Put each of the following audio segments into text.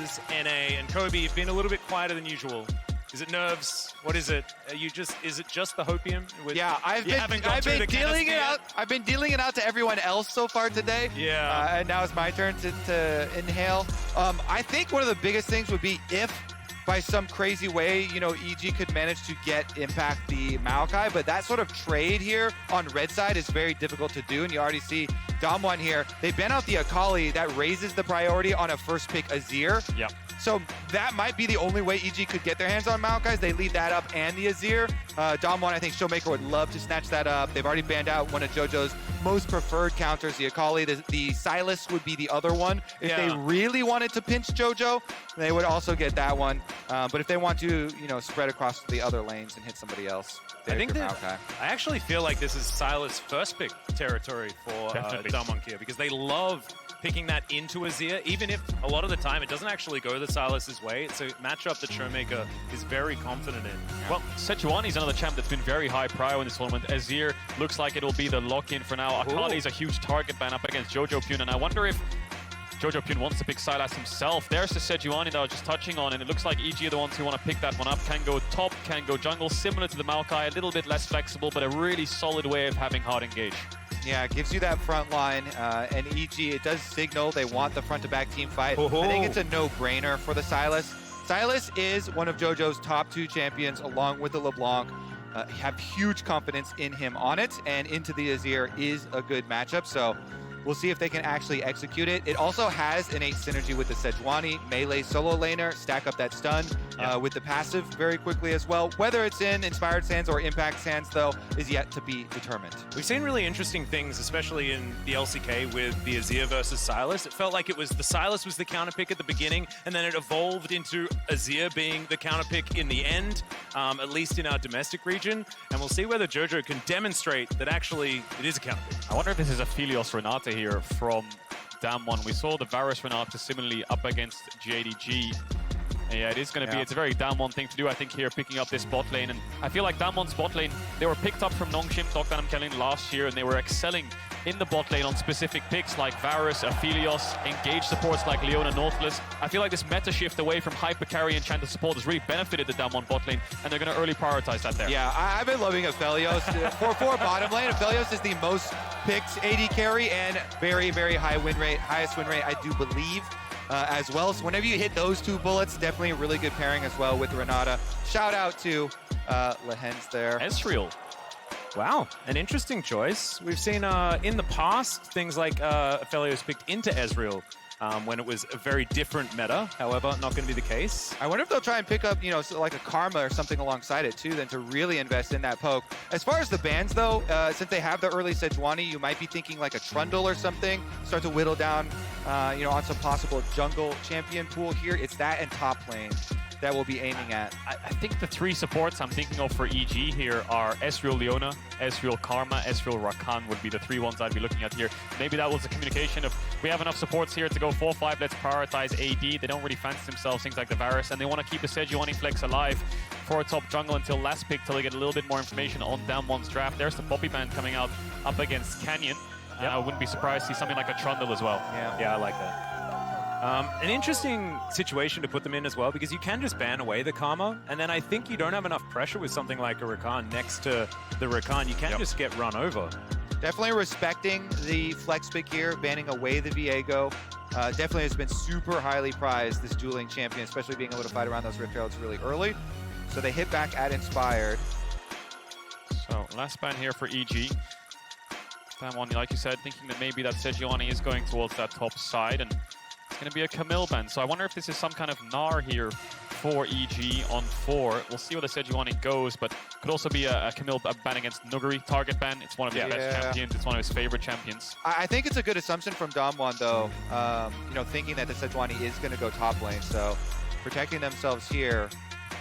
Fizz, NA, and Kobe, you've been a little bit quieter than usual. Is it nerves? What is it? Is it just the hopium? Yeah, I've been dealing it out. I've been dealing it out to everyone else so far today. Yeah. And now it's my turn to inhale. I think one of the biggest things would be if by some crazy way, you know, EG could manage to impact the Maokai, but that sort of trade here on red side is very difficult to do, and you already see Damwon here. They ban out the Akali, that raises the priority on a first pick Azir. Yep. So that might be the only way EG could get their hands on Maokai's. They leave that up and the Azir. Damwon, I think Showmaker would love to snatch that up. They've already banned out one of JoJo's most preferred counters, the Akali. The Sylas would be the other one. If they really wanted to pinch JoJo, they would also get that one. But if they want to, you know, spread across the other lanes and hit somebody else, I think that I actually feel like this is Sylas' first pick territory for Damwon here, because they love picking that into Azir, even if a lot of the time it doesn't actually go the Sylas' way. It's a matchup that Showmaker is very confident in. Yeah. Well, Sejuani is another champ that's been very high prio in this tournament. Azir looks like it'll be the lock-in for now. Akali is a huge target ban up against Jojo Pyun, and I wonder if Jojo Pyun wants to pick Sylas himself. There's the Sejuani that I was just touching on, and it looks like EG are the ones who want to pick that one up. Can go top, can go jungle, similar to the Maokai, a little bit less flexible, but a really solid way of having hard engage. Yeah, it gives you that front line, and EG, it does signal they want the front-to-back team fight. I think it's a no-brainer for the Sylas. Sylas is one of JoJo's top 2 champions, along with the LeBlanc. Have huge confidence in him on it, and into the Azir is a good matchup, so we'll see if they can actually execute it. It also has innate synergy with the Sejuani, melee solo laner, stack up that stun with the passive very quickly as well. Whether it's in Inspired Sands or Impact Sands, though, is yet to be determined. We've seen really interesting things, especially in the LCK with the Azir versus Sylas. It felt like it was the Sylas was the counter pick at the beginning, and then it evolved into Azir being the counter pick in the end, at least in our domestic region. And we'll see whether JoJo can demonstrate that actually it is a counter pick. I wonder if this is a Philios Renata here from Damwon. We saw the Varus Renata similarly up against JDG. Yeah, it is going to be, it's a very Damwon thing to do, I think, here, picking up this bot lane. And I feel like Damwon's bot lane, they were picked up from Nongshim, Dokdanam Kelin last year, and they were excelling in the bot lane on specific picks like Varus, Aphelios, engage supports like Leona Nautilus. I feel like this meta shift away from hyper carry and Enchanted support has really benefited the Damwon bot lane, and they're going to early prioritize that there. Yeah, I've been loving Aphelios. for bottom lane, Aphelios is the most picked AD carry and very, very high win rate, highest win rate, I do believe. As well. So whenever you hit those 2 bullets, definitely a really good pairing as well with Renata. Shout out to Lehens there. Ezreal. Wow, an interesting choice. We've seen in the past things like Aphelios picked into Ezreal when it was a very different meta. However, not going to be the case. I wonder if they'll try and pick up, you know, like a Karma or something alongside it too, then to really invest in that poke. As far as the bans though, since they have the early Sejuani, you might be thinking like a Trundle or something. Start to whittle down, you know, on some possible jungle champion pool here. It's that and top lane that we'll be aiming at. I think the 3 supports I'm thinking of for EG here are Ezreal Leona, Ezreal Karma, Ezreal Rakan would be the 3 ones I'd be looking at here. Maybe that was a communication of, we have enough supports here to go 4-5, let's prioritize AD. They don't really fancy themselves, things like the Varus, and they want to keep the Sejuani flex alive for a top jungle until last pick, till they get a little bit more information on Damwon's draft. There's the Poppy Band coming out up against Canyon. I wouldn't be surprised to see something like a Trundle as well. Yeah, I like that. An interesting situation to put them in as well, because you can just ban away the Karma, and then I think you don't have enough pressure with something like a Rakan next to the Rakan. You can just get run over. Definitely respecting the flex pick here, banning away the Viego. Definitely has been super highly prized, this dueling champion, especially being able to fight around those Rift Heralds really early. So they hit back at Inspired. So last ban here for EG. Damwon, like you said, thinking that maybe that Sejuani is going towards that top side, and it's going to be a Camille ban. So I wonder if this is some kind of Gnar here for EG on 4. We'll see where the Sejuani goes, but could also be a Camille ban against Nuguri target ban. It's one of his best champions. It's one of his favorite champions. I think it's a good assumption from Damwon, though, you know, thinking that the Sejuani is going to go top lane. So protecting themselves here,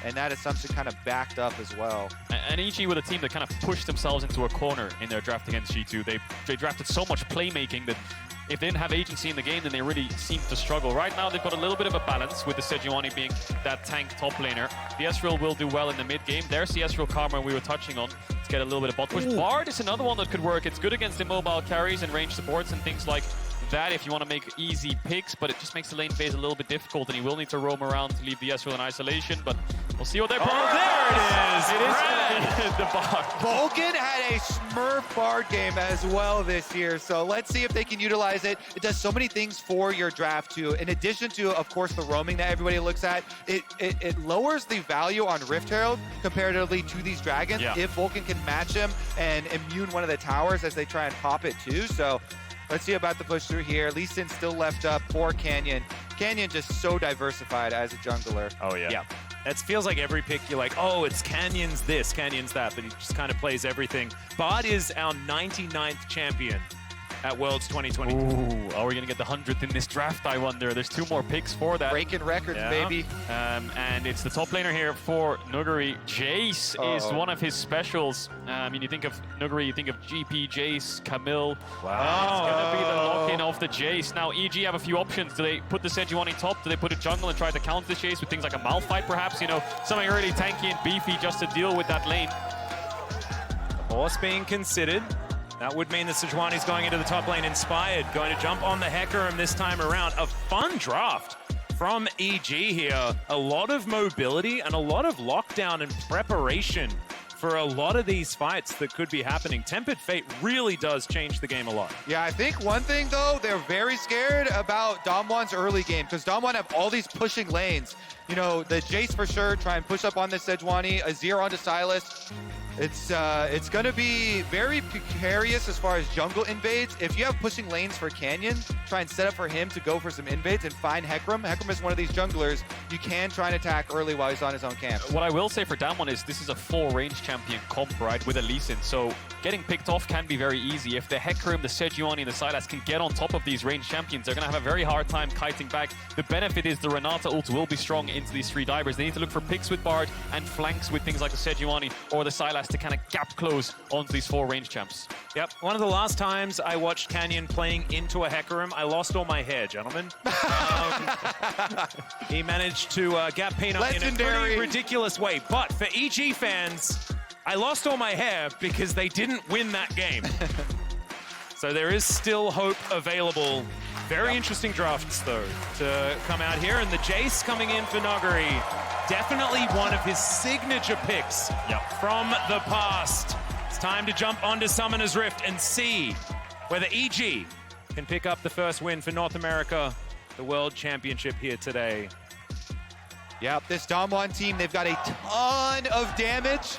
and that assumption kind of backed up as well. And EG with a team that kind of pushed themselves into a corner in their draft against G2. They drafted so much playmaking that if they didn't have agency in the game, then they really seemed to struggle. Right now, they've got a little bit of a balance with the Sejuani being that tank top laner. The Ezreal will do well in the mid game. There's the Ezreal Karma we were touching on to get a little bit of bot push. Bard is another one that could work. It's good against immobile carries and range supports and things like that if you want to make easy picks, but it just makes the lane phase a little bit difficult, and he will need to roam around to leave the Ezreal in isolation, but we'll see what they're there it is! It is the Bard. Vulcan had a Smurf Bard game as well this year, so let's see if they can utilize it. It does so many things for your draft too. In addition to, of course, the roaming that everybody looks at, it lowers the value on Rift Herald comparatively to these dragons if Vulcan can match him and immune one of the towers as they try and pop it too. So let's see about the push through here. Lee Sin still left up for Canyon. Canyon just so diversified as a jungler. Oh, yeah. Yeah. It feels like every pick you're like, oh, it's Canyon's this, Canyon's that, but he just kind of plays everything. Bard is our 99th champion at Worlds 2022. Ooh, are we going to get the 100th in this draft, I wonder? There's 2 more picks for that. Breaking records, baby. And it's the top laner here for Nuguri. Jace is one of his specials. I mean, you think of Nuguri, you think of GP, Jace, Camille. Wow. It's going to be the lock-in of the Jace. Now, EG have a few options. Do they put the Sejuani top? Do they put a jungle and try to counter the Jace with things like a Malphite, perhaps? You know, something really tanky and beefy just to deal with that lane. Horse being considered. That would mean that Sejuani's going into the top lane inspired, going to jump on the Hecarim this time around. A fun draft from EG here. A lot of mobility and a lot of lockdown and preparation for a lot of these fights that could be happening. Tempered Fate really does change the game a lot. Yeah, I think one thing, though, they're very scared about Damwon's early game because Damwon have all these pushing lanes. You know, the Jace for sure, try and push up on the Sejuani, Azir onto Sylas. It's going to be very precarious as far as jungle invades. If you have pushing lanes for Canyon, try and set up for him to go for some invades and find Hecarim. Hecarim is one of these junglers you can try and attack early while he's on his own camp. What I will say for Damwon is this is a full range champion comp, right, with a Lee Sin. So getting picked off can be very easy. If the Hecarim, the Sejuani, and the Sylas can get on top of these range champions, they're going to have a very hard time kiting back. The benefit is the Renata ult will be strong into these 3 divers. They need to look for picks with Bard and flanks with things like the Sejuani or the Sylas to kind of gap close onto these 4 range champs. Yep, one of the last times I watched Canyon playing into a Hecarim, I lost all my hair, gentlemen. He managed to gap Peanut in a pretty ridiculous way. But for EG fans, I lost all my hair because they didn't win that game. So there is still hope available. Very interesting drafts, though, to come out here. And the Jace coming in for Nuguri. Definitely one of his signature picks from the past. It's time to jump onto Summoner's Rift and see whether EG can pick up the first win for North America, the World Championship here today. Yep, this Damwon team, they've got a ton of damage,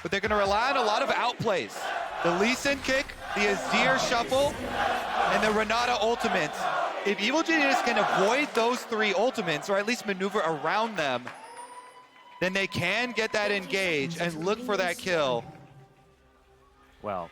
but they're going to rely on a lot of outplays. The Lee Sin kick, the Azir shuffle, and the Renata ultimates. If Evil Genius can avoid those 3 ultimates, or at least maneuver around them, then they can get that engage and look for that kill. Well,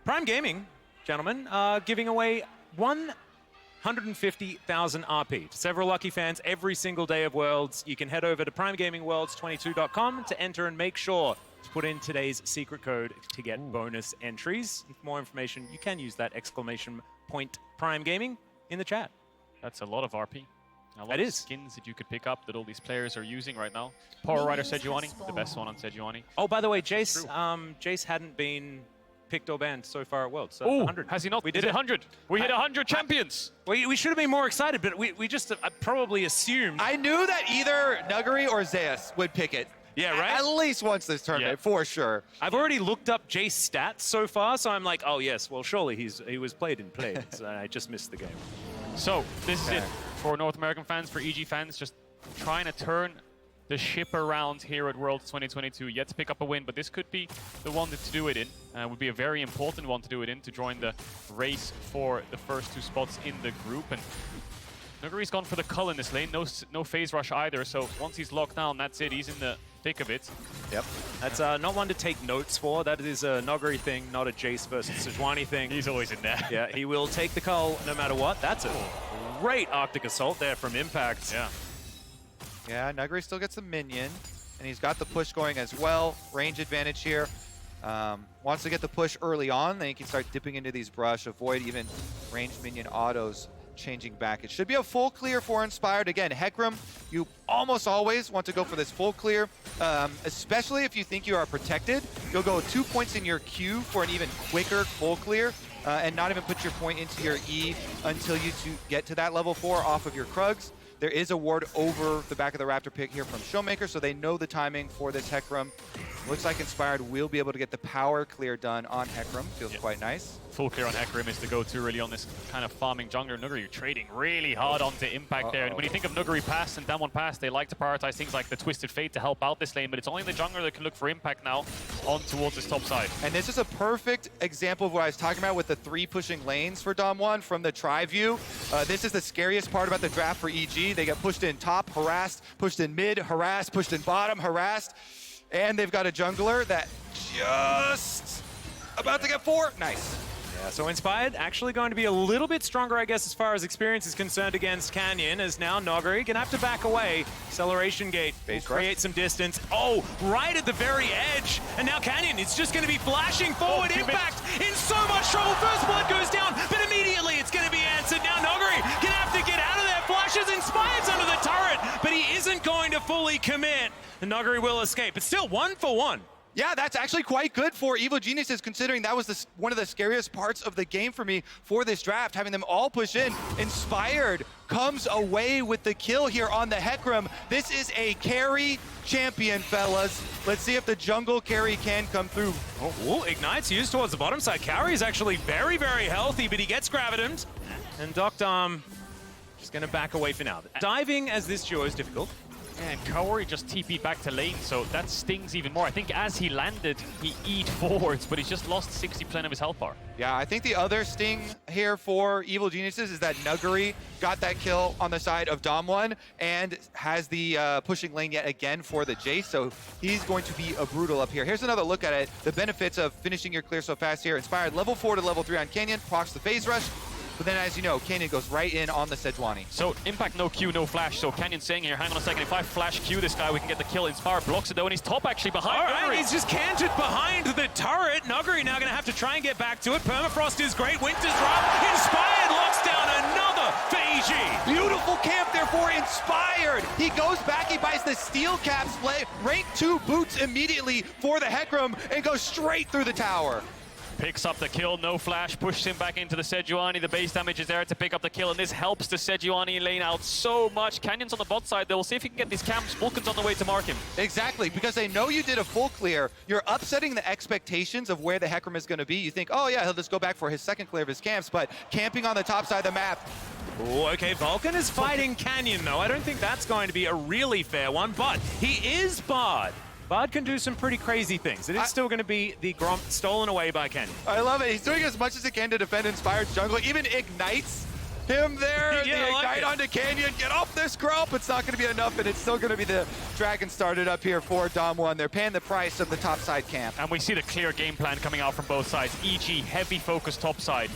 Prime Gaming, gentlemen, giving away 150,000 RP to several lucky fans every single day of Worlds. You can head over to primegamingworlds22.com to enter and make sure to put in today's secret code to get bonus entries. For more information, you can use that !point Prime Gaming in the chat. That's a lot of RP. A lot of skins that you could pick up that all these players are using right now. Power Rider Sejuani, the best one on Sejuani. Oh, by the way, Jace, Jace hadn't been picked or banned so far at Worlds. So 100. Has he not? We did it 100. We hit 100 champions. We should have been more excited, but we just probably assumed. I knew that either Nuguri or Zeus would pick it. Yeah, right? At least once this tournament, for sure. I've already looked up Jace stats so far, so I'm like, oh yes, well surely he was played in Blades. I just missed the game. So this is it for North American fans, for EG fans, just trying to turn the ship around here at Worlds 2022. Yet to pick up a win, but this could be the one to do it in. Would be a very important one to do it in, to join the race for the first 2 spots in the group. And Nuguri's gone for the cull in this lane. No phase rush either, so once he's locked down, that's it. He's in the thick of it. Yep. That's not one to take notes for. That is a Nuguri thing, not a Jace versus Sejuani thing. He's always in there. Yeah, he will take the cull no matter what. That's a great Arctic Assault there from Impact. Yeah. Yeah, Nuguri still gets a minion, and he's got the push going as well. Range advantage here. Wants to get the push early on, then he can start dipping into these brush, avoid even ranged minion autos changing back. It should be a full clear for Inspired. Again, Hecarim, you almost always want to go for this full clear, especially if you think you are protected. You'll go 2 points in your queue for an even quicker full clear. and not even put your point into your E until you get to that level 4 off of your Krugs. There is a ward over the back of the Raptor pick here from Showmaker, so they know the timing for this Hecarim. Looks like Inspired will be able to get the power clear done on Hecarim. Feels quite nice. Full clear on Hecarim is the go-to really on this kind of farming jungler. Nuguri trading really hard onto Impact there. And when you think of Nuguri Pass and Damwon Pass, they like to prioritize things like the Twisted Fate to help out this lane, but it's only the jungler that can look for Impact now on towards this top side. And this is a perfect example of what I was talking about with the 3 pushing lanes for Damwon from the tri-view. This is the scariest part about the draft for EG. They get pushed in top, harassed, pushed in mid, harassed, pushed in bottom, harassed. And they've got a jungler that just about to get 4. Nice. Yeah, so Inspired actually going to be a little bit stronger, I guess, as far as experience is concerned against Canyon, as now Noguri gonna have to back away. Acceleration Gate will create some distance. Oh, right at the very edge. And now Canyon is just gonna be flashing forward. Impact in so much trouble. First blood goes down, but immediately it's gonna be answered. Now Noguri gonna have to get out of there. Flashes, Inspired's under the turret, but he isn't going to fully commit. And Noguri will escape. It's still 1 for 1. Yeah, that's actually quite good for Evil Geniuses, considering that was one of the scariest parts of the game for me for this draft, having them all push in. Inspired comes away with the kill here on the Hecarim. This is a carry champion, fellas. Let's see if the jungle carry can come through. Oh, Ignite's used towards the bottom side. Carry is actually very, very healthy, but he gets Gravitummed. And Doctarm just going to back away for now. Diving as this duo is difficult. And Kaori just TP'd back to lane, so that stings even more. I think as he landed, he E'd forwards, but he's just lost 60% of his health bar. Yeah, I think the other sting here for Evil Geniuses is that Nuguri got that kill on the side of Damwon and has the pushing lane yet again for the Jace, so he's going to be a brutal up here. Here's another look at it. The benefits of finishing your clear so fast here. Inspired level 4 to level 3 on Canyon, procs the phase rush. But then, as you know, Canyon goes right in on the Sejuani. So, Impact, no Q, no flash. So, Canyon's saying here, hang on a second, if I flash Q this guy, we can get the kill. Inspire blocks it though, and he's top actually behind All right, Nuguri. he's just canted behind the turret. Nuguri now going to have to try and get back to it. Permafrost is great. Winter's Drop. Inspired locks down another for EG. Beautiful camp there for Inspired. He goes back, he buys the steel caps play, rank 2 boots immediately for the Hecarim, and goes straight through the tower. Picks up the kill, no flash, pushes him back into the Sejuani. The base damage is there to pick up the kill, and this helps the Sejuani lane out so much. Canyon's on the bot side, though. We'll see if he can get these camps. Vulcan's on the way to mark him. Exactly, because they know you did a full clear. You're upsetting the expectations of where the Hecarim is going to be. You think, oh yeah, he'll just go back for his second clear of his camps, but camping on the top side of the map. Oh, okay, Vulcan is fighting Canyon, though. I don't think that's going to be a really fair one, but he is Bard. Bard can do some pretty crazy things. It is still going to be the Gromp stolen away by Canyon. I love it. He's doing as much as he can to defend Inspired's jungle. Even ignites him there. Yeah, the I like ignite it. onto Canyon. Get off this Gromp. It's not going to be enough, and it's still going to be the Dragon started up here for Damwon. They're paying the price of the top side camp. And we see the clear game plan coming out from both sides. EG, heavy focus top side.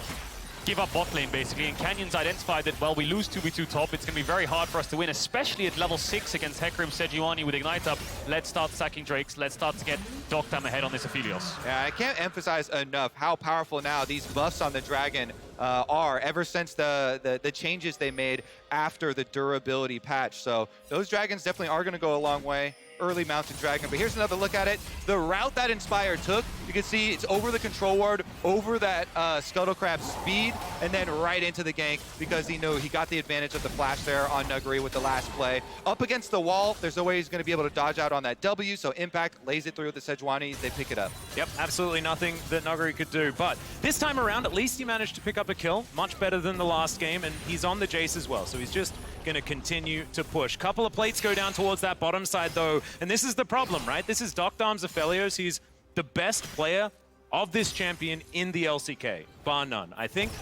Give up bot lane, basically, and Canyon's identified that, well, we lose 2v2 top, it's going to be very hard for us to win, especially at level 6 against Hecarim Sejuani with Ignite up. Let's start stacking Drakes. Let's start to get Doctarm ahead on this Aphelios. Yeah, I can't emphasize enough how powerful now these buffs on the Dragon are ever since the changes they made after the durability patch. So those Dragons definitely are going to go a long way. Early mounted Dragon, but here's another look at it. The route that Inspire took, you can see it's over the control ward, over that Scuttlecraft speed, and then right into the gank because he knew he got the advantage of the flash there on Nuguri with the last play. Up against the wall, there's no way he's going to be able to dodge out on that W, so Impact lays it through with the Sejuani, they pick it up. Yep, absolutely nothing that Nuguri could do, but this time around, at least he managed to pick up a kill, much better than the last game, and he's on the Jace as well, so he's just going to continue to push. Couple of plates go down towards that bottom side, though, and this is the problem, right? This is Doctarm's Aphelios. He's the best player of this champion in the LCK, bar none. I think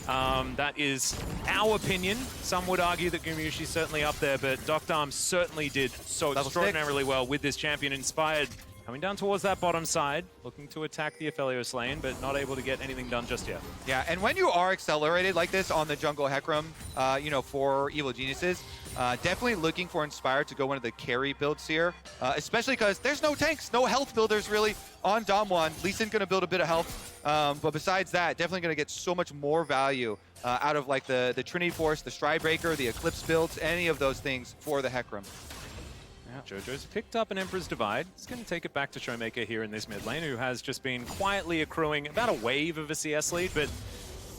that is our opinion. Some would argue that Gumyushi's certainly up there, but Doctarm certainly did so Level extraordinarily well with this champion. Inspired coming down towards that bottom side, looking to attack the Aphelios lane, but not able to get anything done just yet. Yeah, and when you are accelerated like this on the jungle Hecarim, you know, for Evil Geniuses, definitely looking for Inspired to go one of the carry builds here, especially because there's no tanks, no health builders really on Damwon. Lee Sin gonna build a bit of health, but besides that, definitely gonna get so much more value out of like the Trinity Force, the Stridebreaker, the Eclipse builds, any of those things for the Hecarim. Jojo's picked up an Emperor's Divide. He's going to take it back to Showmaker here in this mid lane, who has just been quietly accruing about a wave of a CS lead, but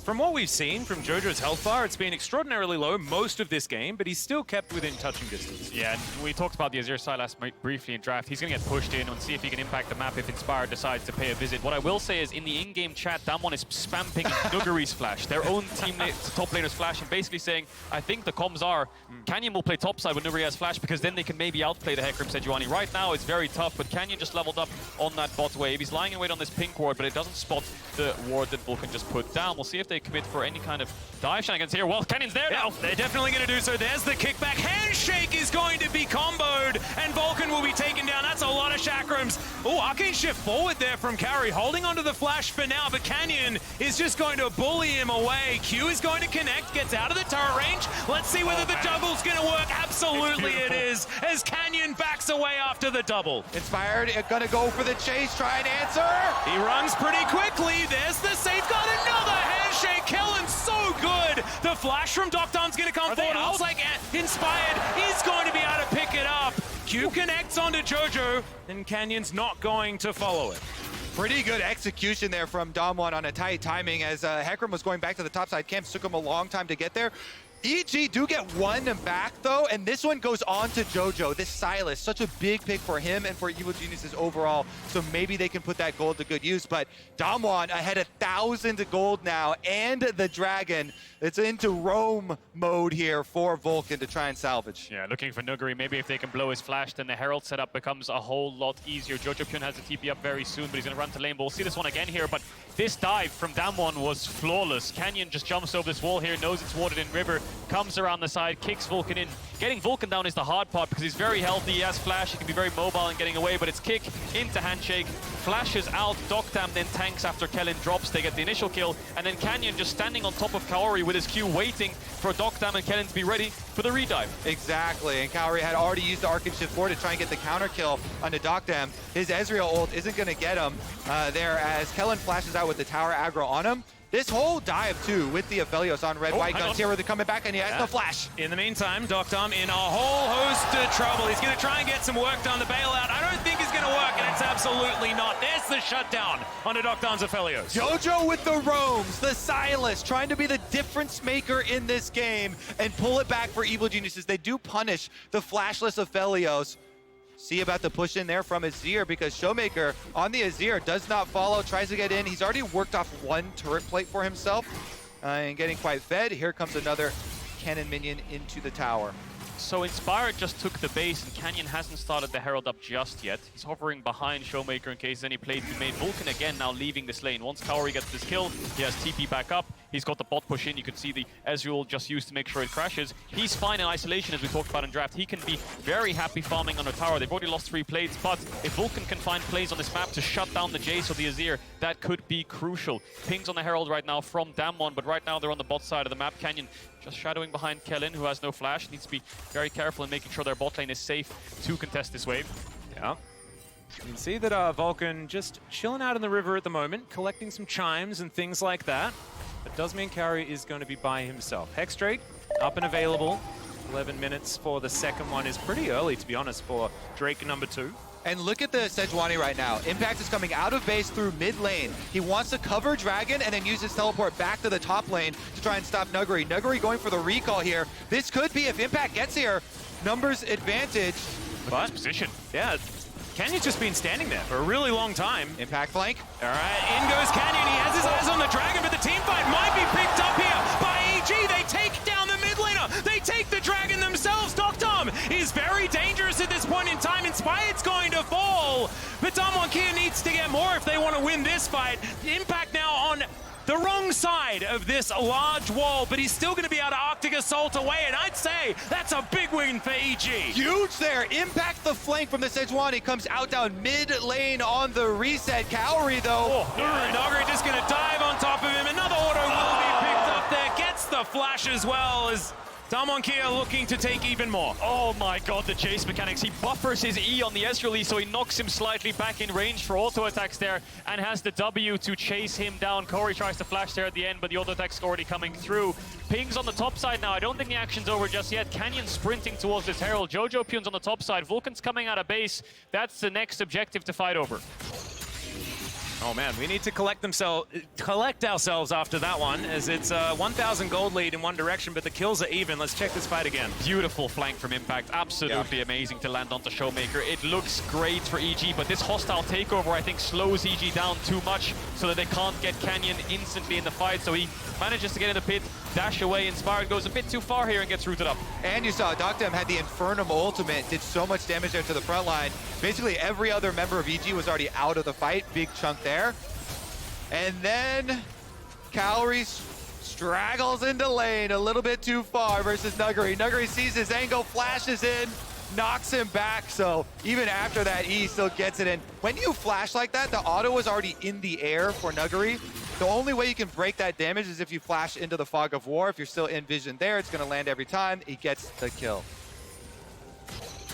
From what we've seen from JoJo's health bar, it's been extraordinarily low most of this game, but he's still kept within touching distance. Yeah, and we talked about the Azir Sylas briefly in draft. He's going to get pushed in and see if he can impact the map if Inspired decides to pay a visit. What I will say is, in the in-game chat, Damwon is spamming Nuguri's flash, their own top laner's flash, and basically saying, I think the comms are, Canyon will play topside when Nuguri has flash, because then they can maybe outplay the Hecarim Sejuani. Right now, it's very tough, but Canyon just leveled up on that bot wave. He's lying in wait on this pink ward, but it doesn't spot the ward that Vulcan just put down. We'll see if they commit for any kind of dive shenanigans here. Well, Canyon's there now. They're definitely going to do so. There's the kickback. Handshake is going to be comboed, and Vulcan will be taken down. That's a lot of chakrams. Oh, arcane shift forward there from Kauri, holding onto the flash for now, but Canyon is just going to bully him away. Q is going to connect, gets out of the turret range. Let's see whether the juggle's going to work. Absolutely it is, as Canyon backs away after the double. Inspired, gonna go for the chase, try and answer. He runs pretty quickly. There's the safeguard. Another handshake. Kellen's so good. The flash from Doctor's going to come forward. Looks like Inspired is going to be able to pick it up. Q connects onto JoJo, and Canyon's not going to follow it. Pretty good execution there from Damwon on a tight timing as Hecarim was going back to the top side. Camps took him a long time to get there. EG do get one back though, and this one goes on to JoJo. This Sylas, such a big pick for him and for Evil Geniuses overall, so maybe they can put that gold to good use. But Damwon ahead 1,000 gold now, and the Dragon. It's into roam mode here for Vulcan to try and salvage. Yeah, looking for Nuguri. Maybe if they can blow his flash, then the Herald setup becomes a whole lot easier. Jojo Pyun has the TP up very soon, but he's going to run to lane. But we'll see this one again here, but this dive from Damwon was flawless. Canyon just jumps over this wall here, knows it's watered in river, comes around the side, kicks Vulcan in. Getting Vulcan down is the hard part because he's very healthy, he has flash, he can be very mobile in getting away, but it's kick into handshake, flashes out, Doctam then tanks after Kellen drops, they get the initial kill, and then Canyon just standing on top of Kaori with his Q waiting for Doctam and Kellen to be ready for the redive. Exactly, and Kaori had already used the Arcane Shift 4 to try and get the counter kill onto Doctam. His Ezreal ult isn't going to get him there as Kellen flashes out with the tower aggro on him. This whole dive, too, with the Aphelios on red-white guns here, where they're coming back, and he has the flash. In the meantime, Doctam in a whole host of trouble. He's going to try and get some work done. The bailout, I don't think is going to work, and it's absolutely not. There's the shutdown onto Doctam's Aphelios. JoJo with the roams, the Sylas, trying to be the difference maker in this game and pull it back for Evil Geniuses. They do punish the flashless Aphelios. See about the push in there from Azir, because Showmaker on the Azir does not follow, tries to get in. He's already worked off one turret plate for himself and getting quite fed. Here comes another cannon minion into the tower. So Inspired just took the base, and Canyon hasn't started the Herald up just yet. He's hovering behind Showmaker in case any plays be made. Vulcan again now leaving this lane. Once Kaori gets this kill, he has TP back up. He's got the bot push in. You can see the Ezreal just used to make sure it crashes. He's fine in isolation, as we talked about in draft. He can be very happy farming on a tower. They've already lost 3 plates, but if Vulcan can find plays on this map to shut down the Jace or the Azir, that could be crucial. Pings on the Herald right now from Damwon, but right now they're on the bot side of the map. Canyon just shadowing behind Kellen, who has no flash. Needs to be very careful in making sure their bot lane is safe to contest this wave. Yeah. You can see that Vulcan just chilling out in the river at the moment, collecting some chimes and things like that. But does mean Kaori is going to be by himself. Hex Drake up and available. 11 minutes for the second one is pretty early, to be honest, for Drake number 2. And look at the Sejuani right now. Impact is coming out of base through mid lane. He wants to cover Dragon and then use his teleport back to the top lane to try and stop Nuguri. Nuguri going for the recall here. This could be, if Impact gets here, numbers advantage. But position. Yeah, Canyon's just been standing there for a really long time. Impact flank. All right, in goes Canyon. He has his eyes on the Dragon, but the team fight might be picked up here by EG. They take down the mid laner. They take the Dragon themselves. Doctam is very dangerous at this point in time. Inspired's going to fall, but Damwon Kia needs to get more if they want to win this fight. Impact now on the wrong side of this large wall, but he's still going to be able to Arctic Assault away, and I'd say that's a big win for EG. Huge there. Impact the flank from the Sejuani comes out down mid lane on the reset. Kaori though. Nuguri just going to dive on top of him. Another auto will be picked up there. Gets the flash as well as Damwon Kia looking to take even more. Oh my god, the chase mechanics. He buffers his E on the Ezreal E, so he knocks him slightly back in range for auto attacks there and has the W to chase him down. Corey tries to flash there at the end, but the auto attack's already coming through. Pings on the top side now. I don't think the action's over just yet. Canyon sprinting towards this Herald. Jojo Pyun's on the top side. Vulcan's coming out of base. That's the next objective to fight over. Oh man, we need to collect ourselves after that one, as it's a 1,000 gold lead in one direction, but the kills are even. Let's check this fight again. Beautiful flank from Impact. Absolutely amazing to land onto Showmaker. It looks great for EG, but this hostile takeover, I think, slows EG down too much so that they can't get Canyon instantly in the fight. So he manages to get in the pit, dash away. Inspired goes a bit too far here and gets rooted up. And you saw Doctem had the Infernum ultimate, did so much damage there to the front line. Basically, every other member of EG was already out of the fight. Big chunk there. And then Calorie straggles into lane a little bit too far versus Nuggery. Nuggery sees his angle, flashes in, knocks him back. So even after that, he still gets it in. When you flash like that, the auto was already in the air for Nuggery. The only way you can break that damage is if you flash into the Fog of War. If you're still in vision there, it's going to land every time. He gets the kill.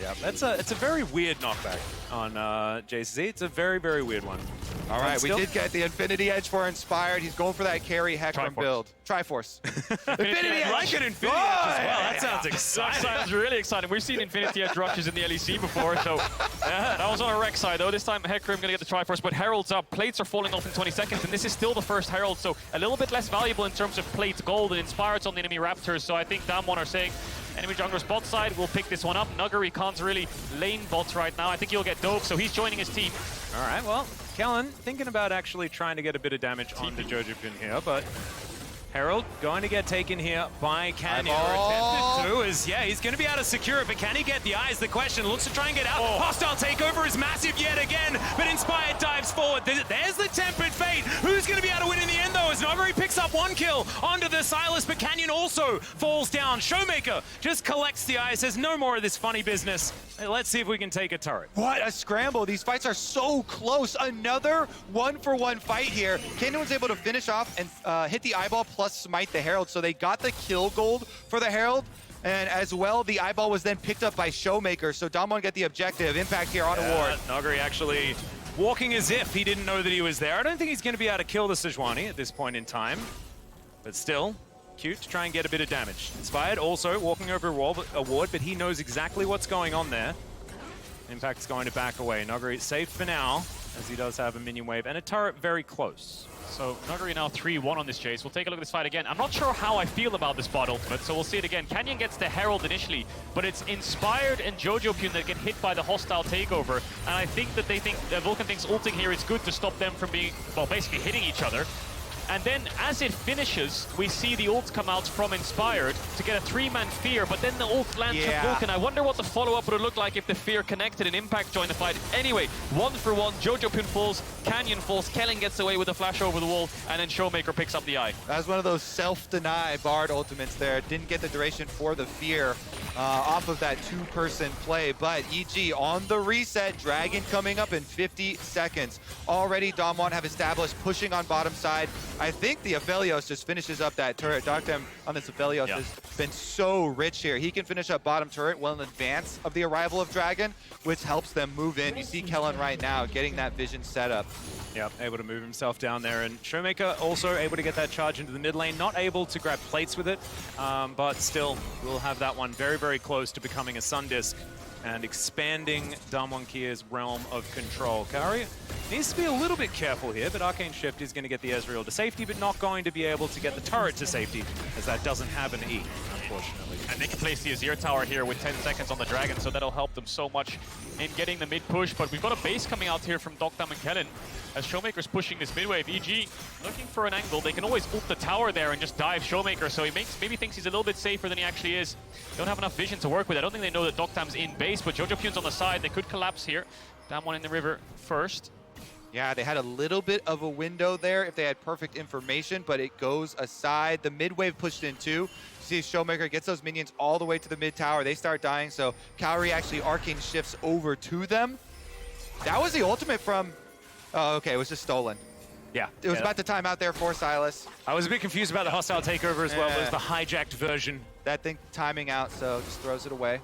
Yeah, it's a very weird knockback on JCZ. It's a very, very weird one. All right, we did get the Infinity Edge for Inspired. He's going for that carry Hecarim build. Triforce. Infinity Edge. I like an Infinity Edge as well. That sounds exciting. That sounds really exciting. We've seen Infinity Edge rushes in the LEC before, so that was on a Rex side, though. This time, Hecarim going to get the Triforce, but Herald's up. Plates are falling off in 20 seconds, and this is still the first Herald, so a little bit less valuable in terms of plate gold, and Inspired's on the enemy Raptors, so I think Damwon are saying, enemy jungler's bot side, we'll pick this one up. Nuggery can't really lane bots right now. I think he'll get dove, so he's joining his team. All right, well, Kellen thinking about actually trying to get a bit of damage onto Jojopyun here, but Herald going to get taken here by Canyon. Attempted to, he's going to be able to secure it, but can he get the eyes? The question, looks to try and get out. Hostile takeover is massive yet again, but Inspired dives forward. There's the Tempered Fate. Who's going to be able to win in the end, though, as Nuggery picks up one kill onto the Sylas, but Canyon also falls down. Showmaker just collects the eyes, says no more of this funny business. Let's see if we can take a turret. What a scramble. These fights are so close. Another one-for-one fight here. Canyon was able to finish off and hit the eyeball plus smite the Herald, so they got the kill gold for the Herald. And as well, the eyeball was then picked up by Showmaker, so Damwon get the objective. Impact here on a ward. Nuggery actually walking as if he didn't know that he was there. I don't think he's going to be able to kill the Sejuani at this point in time, but still, cute to try and get a bit of damage. Inspired also walking over a ward, but he knows exactly what's going on there. Impact's going to back away. Nuggery safe for now, as he does have a minion wave and a turret very close. So Nuggery now 3-1 on this chase. We'll take a look at this fight again. I'm not sure how I feel about this bot ultimate, so we'll see it again. Canyon gets the Herald initially, but it's Inspired and Jojopyun that get hit by the hostile takeover. And I think that Vulcan thinks ulting here is good to stop them from being, well, basically hitting each other. And then, as it finishes, we see the ult come out from Inspired to get a 3-man Fear, but then the ult lands from Vulcan. I wonder what the follow-up would look like if the Fear connected and Impact joined the fight. Anyway, 1-for-1, Jojopyun falls, Canyon falls, Kellen gets away with a flash over the wall, and then Showmaker picks up the eye. That was one of those self-deny Bard ultimates there. Didn't get the duration for the Fear off of that two-person play, but EG on the reset. Dragon coming up in 50 seconds. Already Damwon have established pushing on bottom side. I think the Aphelios just finishes up that turret. Doctem on this Aphelios has been so rich here. He can finish up bottom turret well in advance of the arrival of Dragon, which helps them move in. You see Kellen right now getting that vision set up. Yep, able to move himself down there. And Showmaker also able to get that charge into the mid lane. Not able to grab plates with it, but still will have that one very, very close to becoming a Sun Disc and expanding Damwon Kia's realm of control. Kari needs to be a little bit careful here, but Arcane Shift is going to get the Ezreal to safety, but not going to be able to get the turret to safety, as that doesn't have an E, unfortunately. And they can place the Azir Tower here with 10 seconds on the Dragon, so that'll help them so much in getting the mid push. But we've got a base coming out here from Doctam and Kellen as Showmaker's pushing this mid wave. EG looking for an angle. They can always ult the tower there and just dive Showmaker, so he maybe thinks he's a little bit safer than he actually is. Don't have enough vision to work with. I don't think they know that Doctam's in base, but Jojopyun's on the side. They could collapse here. Damwon in the river first. Yeah, they had a little bit of a window there if they had perfect information, but it goes aside. The mid wave pushed in too. See Showmaker gets those minions all the way to the mid tower. They start dying, so Kaori actually arcane shifts over to them. That was the ultimate from... Oh, okay, it was just stolen. Yeah. It was about to time out there for Sylas. I was a bit confused about the hostile takeover as well. It was the hijacked version. That thing timing out, so just throws it away.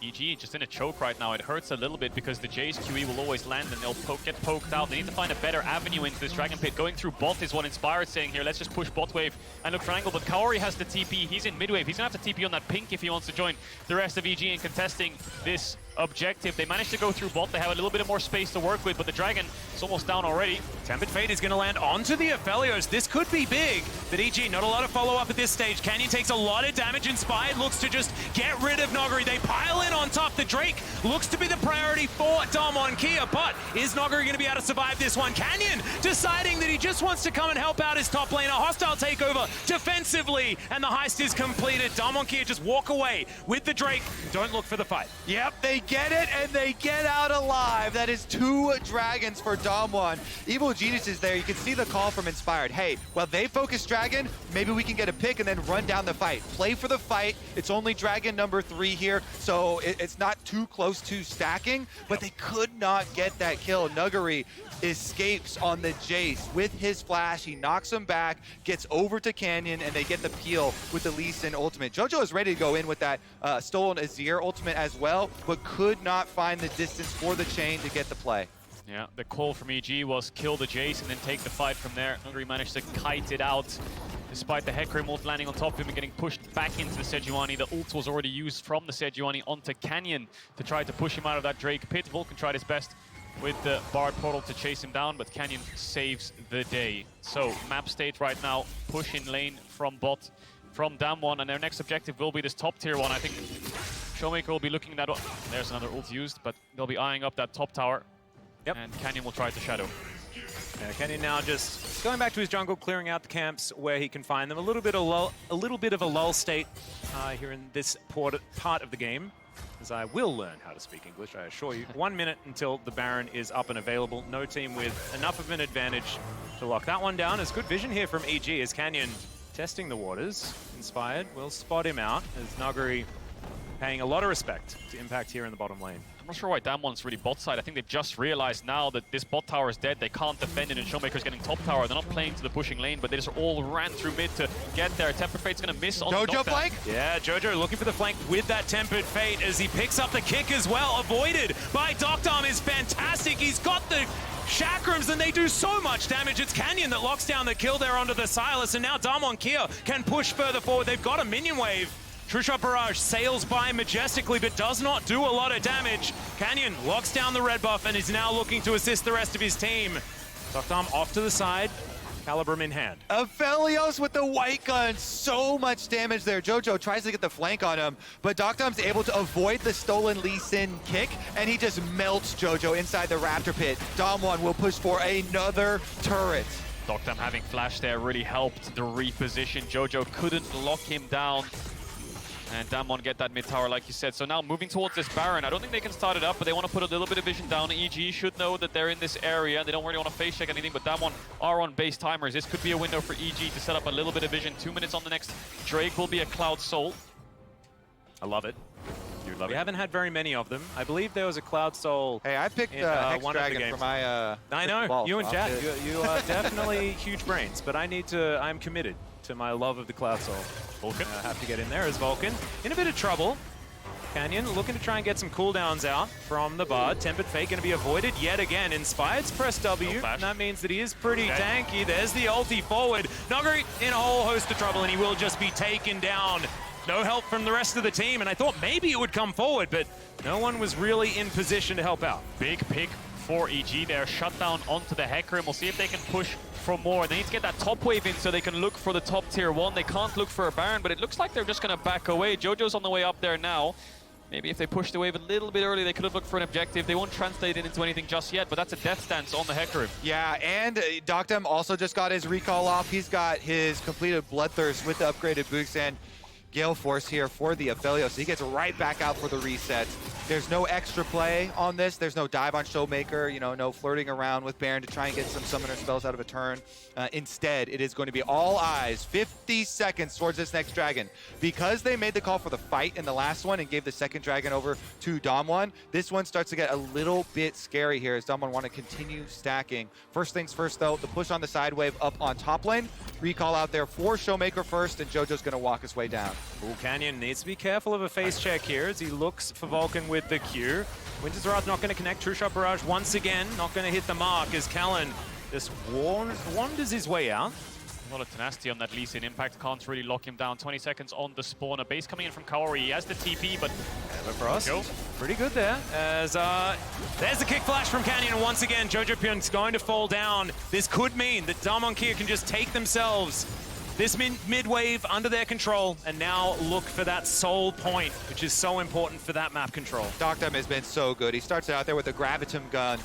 EG just in a choke right now. It hurts a little bit because the Jay's QE will always land and they'll get poked out. They need to find a better avenue into this Dragon Pit. Going through bot is what Inspired saying here. Let's just push bot wave and look for angle. But Kaori has the TP. He's in mid wave. He's going to have to TP on that pink if he wants to join the rest of EG in contesting this objective. They managed to go through bot. They have a little bit more space to work with, but the Dragon is almost down already. Tempered Fate is going to land onto the Aphelios. This could be big, but EG, not a lot of follow-up at this stage. Canyon takes a lot of damage. Inspired looks to just get rid of Noguri. They pile in on top. The Drake looks to be the priority for Damwon Kia, but is Noguri going to be able to survive this one? Canyon deciding that he just wants to come and help out his top lane. A hostile takeover defensively, and the heist is completed. Damwon Kia just walk away with the Drake. Don't look for the fight. Yep, they get it, and they get out alive. That is 2 dragons for Damwon. Evil Genius is there. You can see the call from Inspired. Hey, well, they focus dragon, maybe we can get a pick and then run down the fight. Play for the fight. It's only dragon number 3 here, so it's not too close to stacking, but they could not get that kill. Nuguri escapes on the Jace with his flash. He knocks him back, gets over to Canyon, and they get the peel with the Lee Sin ultimate. JoJo is ready to go in with that stolen Azir ultimate as well, but could not find the distance for the chain to get the play. Yeah, the call from EG was kill the Jace and then take the fight from there. Nuguri managed to kite it out, despite the Hecarim ult landing on top of him and getting pushed back into the Sejuani. The ult was already used from the Sejuani onto Canyon to try to push him out of that Drake pit. Vulcan tried his best with the Bard portal to chase him down, but Canyon saves the day. So, map state right now, push in lane from bot, from Damwon, and their next objective will be this top tier one. I think Showmaker will be looking at that. There's another ult used, but they'll be eyeing up that top tower. Yep. And Canyon will try to shadow. Yeah, Canyon now just going back to his jungle, clearing out the camps where he can find them. A little bit of a lull state here in this part of the game, as I will learn how to speak English, I assure you. 1 minute until the Baron is up and available. No team with enough of an advantage to lock that one down. There's good vision here from EG as Canyon testing the waters. Inspired will spot him out as Nuguri paying a lot of respect to Impact here in the bottom lane. I'm not sure why Damwon's really bot side. I think they've just realized now that this bot tower is dead. They can't defend it, and Showmaker's getting top tower. They're not playing to the pushing lane, but they just all ran through mid to get there. Tempered Fate's gonna miss on the JoJo flank? Yeah, JoJo looking for the flank with that Tempered Fate as he picks up the kick as well. Avoided by Doctarm is fantastic. He's got the chakrams and they do so much damage. It's Canyon that locks down the kill there onto the Silas, and now Damwon Kia can push further forward. They've got a minion wave. True Shot Barrage sails by majestically, but does not do a lot of damage. Canyon locks down the red buff and is now looking to assist the rest of his team. Doctarm off to the side, Calibrum in hand. Aphelios with the white gun, so much damage there. JoJo tries to get the flank on him, but Doctarm's able to avoid the stolen Lee Sin kick, and he just melts JoJo inside the Raptor pit. Damwon will push for another turret. Doctarm having flash there really helped the reposition. JoJo couldn't lock him down. And Damwon get that mid tower, like you said. So now moving towards this Baron. I don't think they can start it up, but they want to put a little bit of vision down. EG should know that they're in this area. They don't really want to face check anything, but Damwon are on base timers. This could be a window for EG to set up a little bit of vision. 2 minutes on the next Drake will be a Cloud Soul. I love it. You love We it. haven't had very many of them. I believe there was a Cloud Soul. Hey, I picked in, Hex one of the Dragon for games. my I know, vault. you and Chad, you are definitely huge brains, but I'm committed to my love of the Cloud Soul. Vulcan. I have to get in there as Vulcan. In a bit of trouble. Canyon looking to try and get some cooldowns out from the Bard. Tempered Fate going to be avoided yet again. Inspired's press W, and that means that he is pretty tanky. There's the ulti forward. Nuguri in a whole host of trouble, and he will just be taken down. No help from the rest of the team, and I thought maybe it would come forward, but no one was really in position to help out. Big pick for EG there. Shut down onto the Hecarim. We'll see if they can push for more. They need to get that top wave in so they can look for the top tier 1. They can't look for a Baron, but it looks like they're just going to back away. JoJo's on the way up there now. Maybe if they push the wave a little bit early, they could have looked for an objective. They won't translate it into anything just yet, but that's a death stance on the Hecarim. Yeah, and Doctarm also just got his recall off. He's got his completed Bloodthirst with the upgraded boots and Gale Force here for the Aphelios. So he gets right back out for the reset. There's no extra play on this. There's no dive on Showmaker, you know, no flirting around with Baron to try and get some summoner spells out of a turn. Instead, it is going to be all eyes, 50 seconds towards this next dragon. Because they made the call for the fight in the last one and gave the second dragon over to Damwon, this one starts to get a little bit scary here as Damwon want to continue stacking. First things first, though, the push on the side wave up on top lane. Recall out there for Showmaker first, and JoJo's going to walk his way down. Ooh, Canyon needs to be careful of a face check here as he looks for Vulcan with the Q. Winter's Wrath not going to connect. True Shot Barrage once again, not going to hit the mark as Callan just wanders his way out. A lot of tenacity on that Lee Sin. Impact can't really lock him down. 20 seconds on the spawn. A base coming in from Kaori. He has the TP, but Everfrost, pretty good there. As there's the kick flash from Canyon, and once again, Jojo Pyun's going to fall down. This could mean that Damwon Kia can just take themselves this mid-wave under their control and now look for that soul point, which is so important for that map control. Doctum has been so good. He starts out there with a Gravitum gun,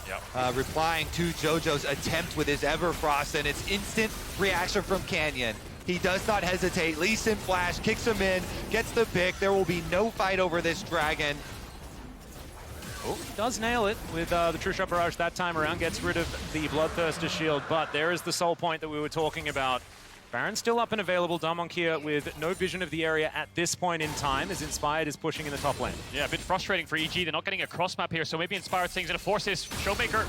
replying to Jojo's attempt with his Everfrost, and it's instant reaction from Canyon. He does not hesitate. Lee Sin flash, kicks him in, gets the pick. There will be no fight over this dragon. Oh, does nail it with the True Shot Barrage that time around, gets rid of the Bloodthirster shield, but there is the soul point that we were talking about. Baron still up and available. Damwon Kia with no vision of the area at this point in time, as Inspired is pushing in the top lane. Yeah, a bit frustrating for EG. They're not getting a cross map here, so maybe Inspired thing's gonna force this. Showmaker,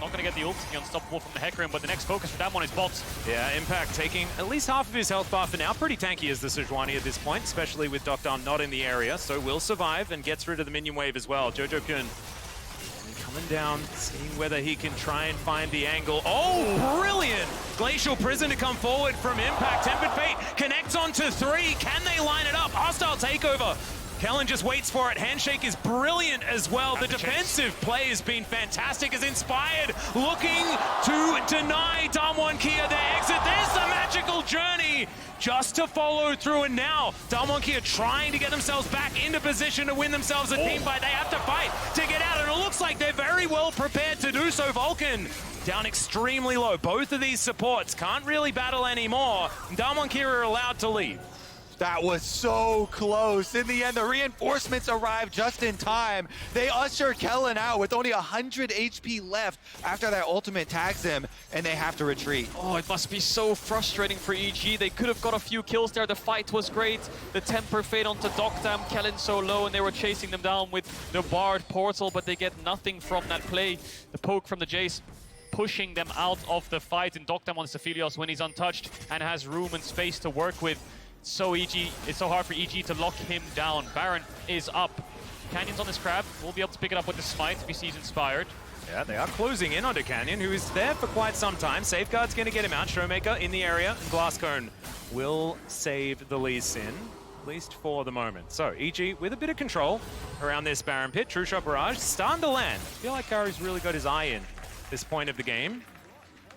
not gonna get the ult, the unstoppable from the Hecarim, but the next focus for Damwon is bots. Yeah, Impact taking at least half of his health bar for now. Pretty tanky is the Sejuani at this point, especially with Doctor not in the area, so will survive and gets rid of the minion wave as well. Jojo Pyun coming down, seeing whether he can try and find the angle. Oh, brilliant! Glacial Prison to come forward from Impact. Tempered Fate connects onto 3. Can they line it up? Hostile takeover. Kellen just waits for it. Handshake is brilliant as well. The defensive play has been fantastic as Inspired looking to deny Damwon Kia their exit. There's the magical journey just to follow through, and now Damwon Kia trying to get themselves back into position to win themselves a team fight. They have to fight to get out, and it looks like they're very well prepared to do so. Vulcan down extremely low. Both of these supports can't really battle anymore. Damwon Kia are allowed to leave. That was so close. In the end, the reinforcements arrived just in time. They usher Kellen out with only 100 HP left after that ultimate tags him, and they have to retreat. Oh, it must be so frustrating for EG. They could have got a few kills there. The fight was great. The Temper Fate onto Doctam, Kellen so low, and they were chasing them down with the Bard Portal, but they get nothing from that play. The poke from the Jace pushing them out of the fight, and Doctam wants Aphelios when he's untouched and has room and space to work with. It's so hard for EG to lock him down. Baron is up. Canyon's on this crab. We'll be able to pick it up with the smite if he sees Inspired. Yeah, they are closing in onto Canyon, who is there for quite some time. Safeguard's going to get him out. Showmaker in the area, and Glasscone will save the Lee Sin, at least for the moment. So, EG with a bit of control around this Baron pit. True Shot Barrage starting to land. I feel like Kari's really got his eye in this point of the game.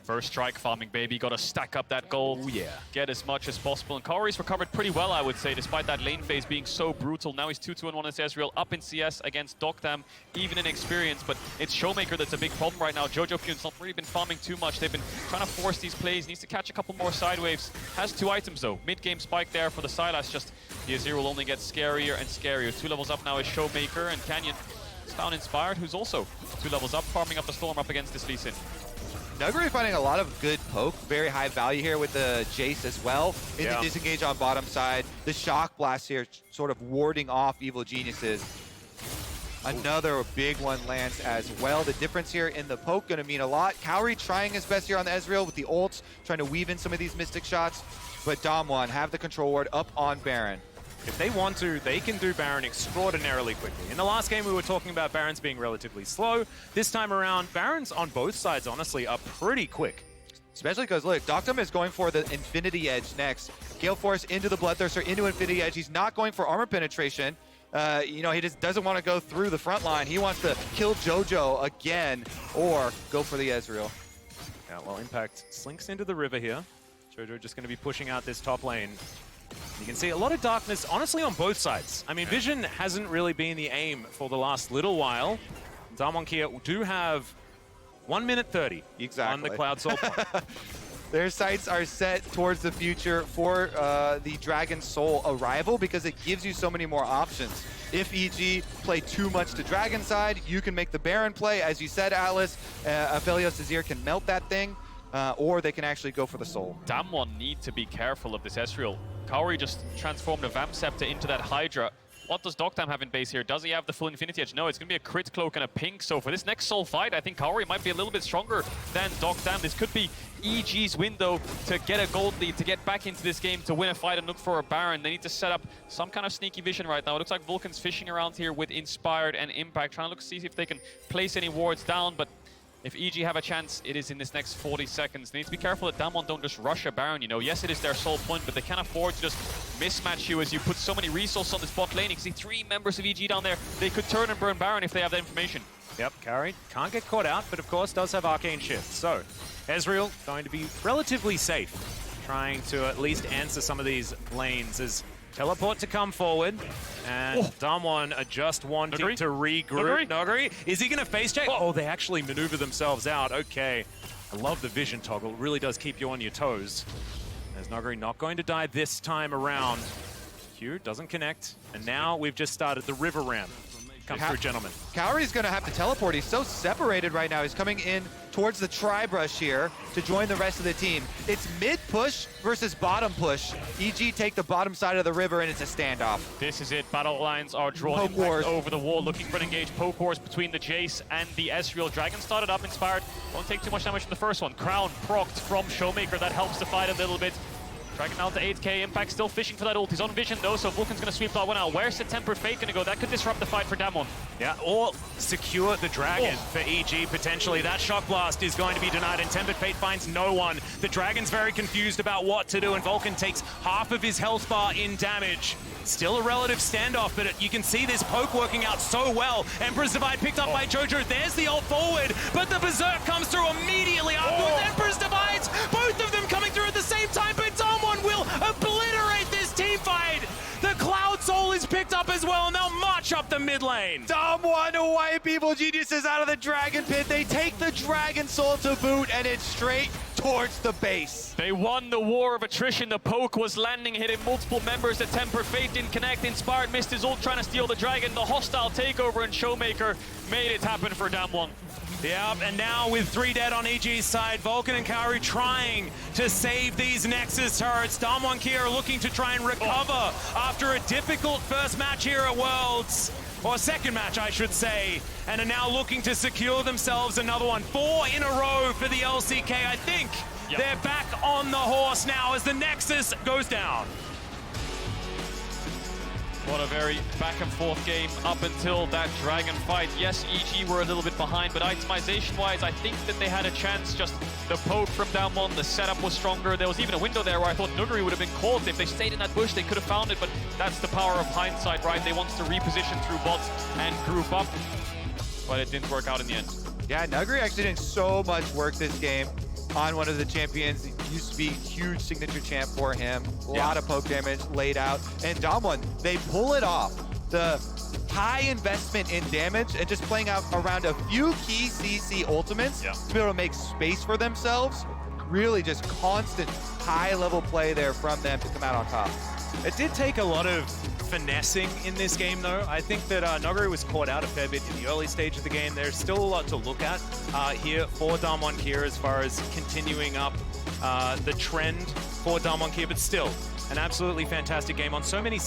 First strike farming, baby. Got to stack up that gold. Oh, yeah. Get as much as possible. And Kari's recovered pretty well, I would say, despite that lane phase being so brutal. Now he's 2-2-1 as Ezreal, up in CS against Doctam, even in experience. But it's Showmaker that's a big problem right now. Jojo Pyun's not really been farming too much. They've been trying to force these plays. Needs to catch a couple more side waves. Has 2 items, though. Mid-game spike there for the Sylas. Just the Azir will only get scarier and scarier. 2 levels up now is Showmaker, and Canyon is found Inspired, who's also 2 levels up, farming up the Storm up against this Lee Sin. Nuguri finding a lot of good poke, very high value here with the Jace as well. In the disengage on bottom side, the Shock Blast here sort of warding off Evil Geniuses. Another big one lands as well. The difference here in the poke gonna mean a lot. Cowrie trying his best here on the Ezreal with the ults, trying to weave in some of these Mystic shots, but Damwon have the control ward up on Baron. If they want to, they can do Baron extraordinarily quickly. In the last game, we were talking about Barons being relatively slow. This time around, Barons on both sides, honestly, are pretty quick. Especially because, look, Doctum is going for the Infinity Edge next. Gale Force into the Bloodthirster, into Infinity Edge. He's not going for armor penetration. You know, he just doesn't want to go through the front line. He wants to kill Jojo again or go for the Ezreal. Yeah, well, Impact slinks into the river here. Jojo just going to be pushing out this top lane. You can see a lot of darkness, honestly, on both sides. I mean, Vision hasn't really been the aim for the last little while. Damwon Kia do have 1 minute 30 on the Cloud Soul point. Their sights are set towards the future for the Dragon Soul arrival because it gives you so many more options. If EG play too much to Dragon side, you can make the Baron play. As you said, Atlas, Aphelios Azir can melt that thing, or they can actually go for the Soul. Damwon need to be careful of this Ezreal. Kaori just transformed a Vamp Scepter into that Hydra. What does Doctam have in base here? Does he have the full Infinity Edge? No, it's going to be a crit cloak and a pink. So for this next Soul fight, I think Kaori might be a little bit stronger than Doctam. This could be EG's window to get a gold lead, to get back into this game, to win a fight and look for a Baron. They need to set up some kind of sneaky vision right now. It looks like Vulcan's fishing around here with Inspired and Impact, trying to see if they can place any wards down, but If EG have a chance, it is in this next 40 seconds. They need to be careful that Damwon don't just rush a Baron, you know. Yes, it is their sole point, but they can't afford to just mismatch you as you put so many resources on this bot lane. You can see 3 members of EG down there. They could turn and burn Baron if they have that information. Yep, Carry can't get caught out, but of course does have Arcane Shift. So, Ezreal going to be relatively safe, trying to at least answer some of these lanes as teleport to come forward, and Damwon are just wanting Nuguri? to regroup. Nuguri, is he going to face check? Oh, they actually maneuver themselves out. Okay, I love the vision toggle. It really does keep you on your toes. As Nuguri not going to die this time around. Q doesn't connect, and now we've just started the river ramp. Comes through, gentlemen. Cowrie's going to have to teleport. He's so separated right now. He's coming in towards the tri-brush here to join the rest of the team. It's mid-push versus bottom push. EG take the bottom side of the river, and it's a standoff. This is it. Battle lines are drawn over the wall, looking for an engaged poke wars between the Jace and the Ezreal. Dragon started up, inspired. Won't take too much damage from the first one. Crown procced from Showmaker. That helps the fight a little bit. Dragon out to 8k, Impact still fishing for that ult. He's on vision though, so Vulcan's gonna sweep that one out. Where's the Tempered Fate gonna go? That could disrupt the fight for Damwon. Yeah, or secure the Dragon for EG potentially. That Shock Blast is going to be denied, and Tempered Fate finds no one. The Dragon's very confused about what to do, and Vulcan takes half of his health bar in damage. Still a relative standoff, but you can see this poke working out so well. Emperor's Divide picked up by Jojo. There's the ult forward, but the Berserk comes through immediately afterwards. Emperor's Divides, both of them coming through at the same time, but Damwon will obliterate this team fight. The Cloud Soul is picked up as well, and they'll march up the mid lane. Damwon to wipe Evil Geniuses out of the Dragon Pit. They take the Dragon Soul to boot, and it's straight towards the base. They won the war of attrition. The poke was landing, hitting multiple members. The Tempered Fate didn't connect. Inspired missed his ult, trying to steal the Dragon. The hostile takeover and Showmaker made it happen for Damwon. Yep, and now with 3 dead on EG's side, Vulcan and Kaori trying to save these Nexus turrets. Damwon here looking to try and recover after a difficult first match here at Worlds. Or second match, I should say, and are now looking to secure themselves another one. 4 in a row for the LCK. I think they're back on the horse now as the Nexus goes down. What a very back and forth game up until that Dragon fight. Yes, EG were a little bit behind, but itemization-wise, I think that they had a chance. Just the poke from Damwon, the setup was stronger. There was even a window there where I thought Nuguri would have been caught. If they stayed in that bush, they could have found it, but that's the power of hindsight, right? They wanted to reposition through bots and group up, but it didn't work out in the end. Yeah, Nuguri actually did so much work this game on one of the champions. It used to be a huge signature champ for him. A lot of poke damage laid out. And Damwon, they pull it off. The high investment in damage and just playing out around a few key CC ultimates to be able to make space for themselves. Really just constant high level play there from them to come out on top. It did take a lot of finessing in this game, though. I think that Nuguri was caught out a fair bit in the early stage of the game. There's still a lot to look at here for Damwon here as far as continuing up the trend for Damwon here, but still an absolutely fantastic game on so many